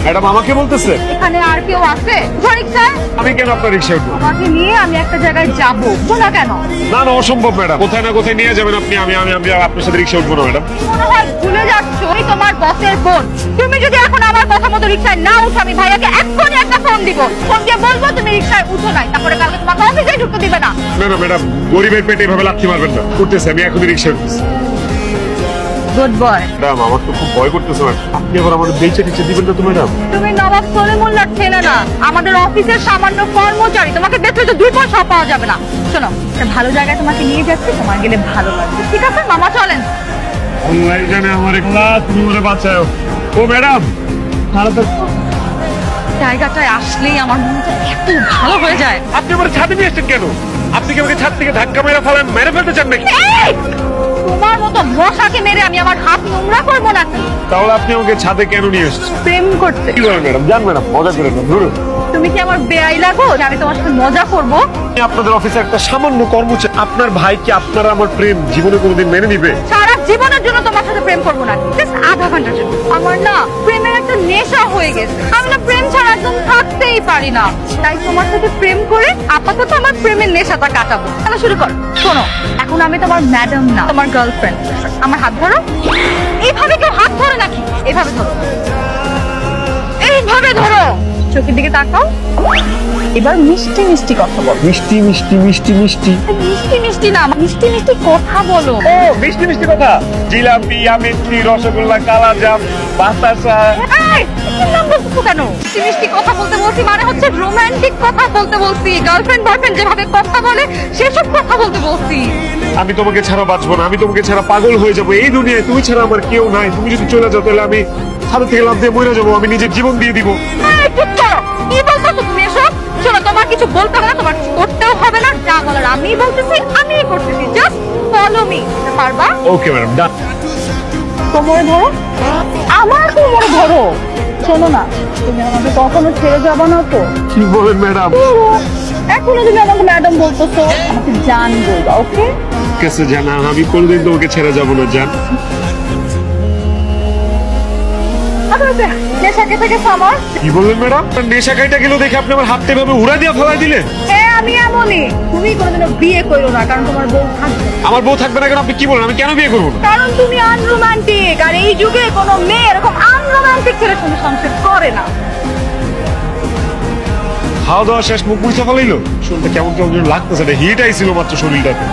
Madam আমাকে বলতেছে? এখানে আর কেউ আছে? রিক্সায় আমি কেন আপনার রিক্সা উঠবো? আমাকে নিয়ে আমি একটা জায়গায় যাবো, শোনা কেন? না না, অসম্ভব ম্যাডাম। কোথায় না কোথায় নিয়ে যাবেন আপনি। আমি আমি আমি আপনার সাথে রিক্সা উঠবো না ম্যাডাম। মনে হয় ভুলে যাচ্ছ, আমি তোমার বসের বোন। তুমি যদি এখন আমার কথা মতো রিক্সায় না উঠো, আমি ভাইয়াকে এক্ষুনি একটা ফোন দিব। ফোন দিয়ে বলবো তুমি রিক্সায় উঠো নাই, তারপরে কালকে তোমাকে অফিসে ঢুকতে দিবে না। না না ম্যাডাম, গরিবের পেটে এভাবে লাথি মারবেন না। উঠতেছে, আমি এখনই রিক্সা উঠতেছি। Good boy. ম্যাডাম আমার তো খুব ভয় করতেছে ম্যাডাম। আপনি আবার আমাদের বেঁচে টিচে দিবেন না তো ম্যাডাম? তুমি নবাব সলিমুল্লাহর ছেলে না, আমাদের অফিসের সামান্য কর্মচারী। তোমাকে দেখলে তো 2 পয়সা পাওয়া যাবে না। শোনো, একটা ভালো জায়গায় তোমাকে নিয়ে যাচ্ছি, তোমার গেলে ভালো লাগবে। ঠিক আছে মামা, চলেন। আল্লাহ জানে আমার একলা, তুমি ওরে বাঁচাও। ও ম্যাডাম, জায়গাটায় আসলেই আমার মনটা এত ভালো হয়ে যায়। আপনি আমার ছাদে নিয়ে এসেছেন কেন? আপনি কি আমাকে ছাদ থেকে ধাক্কা মেরে ফেলেন, মেরে ফেলতে চান নাকি? এই! তোমার মতো মশাকে মেরে আমি আমার হাত নোংরা করবো নাকি? তাহলে আপনি আমাকে ছাদে কেন নিয়ে এসেছেন? প্রেম করতে। কি বলেন ম্যাডাম? জান ম্যাডাম, মজা করে না, ধরুন। তুমি কি আমার বেআই লাগো যে আমি তোমার সাথে মজা করবো? আপনাদের অফিসে একটা সামান্য কর্মচারী, আপনার ভাই কি আপনারা আমার প্রেম জীবনে কোনোদিন মেনে নিবে? সারা জীবনের জন্য তোমার সাথে প্রেম করবো নাকি, জাস্ট আধা ঘন্টার জন্য। আমার না প্রেমের একটা নেশা হয়ে গেছে। আমি না প্রেম ছাড়া একদম থাকতেই পারি না। তাই তোমার সাথে প্রেম করে আপাতত আমার প্রেমের নেশাটা কাটাবো। তাহলে শুরু করো। শোনো, এখন আমি তোমার ম্যাডাম না, তোমার গার্লফ্রেন্ড। আমার হাত ধরো। এইভাবে কেউ হাত ধরে নাকি? এইভাবে ধরো, এইভাবে ধরো। চোখের দিকে তাকাও। এবার মিষ্টি মিষ্টি কথা বলো। মিষ্টি মিষ্টি মিষ্টি মিষ্টি মিষ্টি মিষ্টি না, মিষ্টি মিষ্টি কথা বলো। ও মিষ্টি মিষ্টি কথা। জিলাপি, আমিত্রি, রসগোল্লা, কালাজাম, বাতাসা। এই, কি নাম বলছো কেন? মিষ্টি মিষ্টি কথা বলতে বলছি মানে হচ্ছে রোমান্টিক কথা বলতে বলছি। গার্লফ্রেন্ড বয়ফ্রেন্ড যেভাবে কথা বলে সেসব কথা বলতে বলছি। আমি তোমাকে ছাড়া বাঁচবো না, আমি তোমাকে ছাড়া পাগল হয়ে যাবো। এই দুনিয়ায় তুমি ছাড়া আমার কেউ নাই। তুমি যদি চলে যাও তাহলে আমি ছাদ থেকে লাফ দিয়ে মরে যাবো। আমি নিজের জীবন দিয়ে দিব। এই, চুপ করো। কি বলছো তুমি এসব? শোনো, তোমার কিছু বলতে হবে না, তোমার কিছু করতেও হবে না। যা বলার আমিই বলতেছি, আমিই করতেছি। Just follow me. পারবা? ওকে ম্যাডাম, ডান। কোমরে ধরো। আমার কোমরে ধরো। শোনো না, তুমি আমাকে কখনো ছেড়ে যাবো না তো? কি বলেন ম্যাডাম? এখনো তুমি আমাকে ম্যাডাম বলতেছো, আমাকে জান বলবা, ওকে? কেসে জানা, আমি কোনোদিন তোমাকে ছেড়ে যাবো না জান। আচ্ছা, নেশা কে থেকে আমার? কি বললেন ম্যাডাম? নেশা খাইটা গেল দেখে আপনি আমার হাতটা এভাবে উড়া দিয়ে ফেলাই দিলেন। হ্যাঁ, আমি এমনই। তুমি কোনোদিনও বিয়ে করো না, কারণ তোমার বউ থাকবে। আমার বউ থাকবে না কেন? আপনি কি বলেন? আমি কেন বিয়ে করবো না? কারণ তুমি আনরোমান্টিক, আর এই যুগে কোনো মেয়ে এরকম আনরোমান্টিক ছেলের সঙ্গে সংসার করে না। খাওয়া দাওয়া শেষ, মুখ মুছে ফেলাইলো। শুনতে কেমন কেমন যেন লাগতেছে। হিট আইছিল মাত্র শরীরটাতে।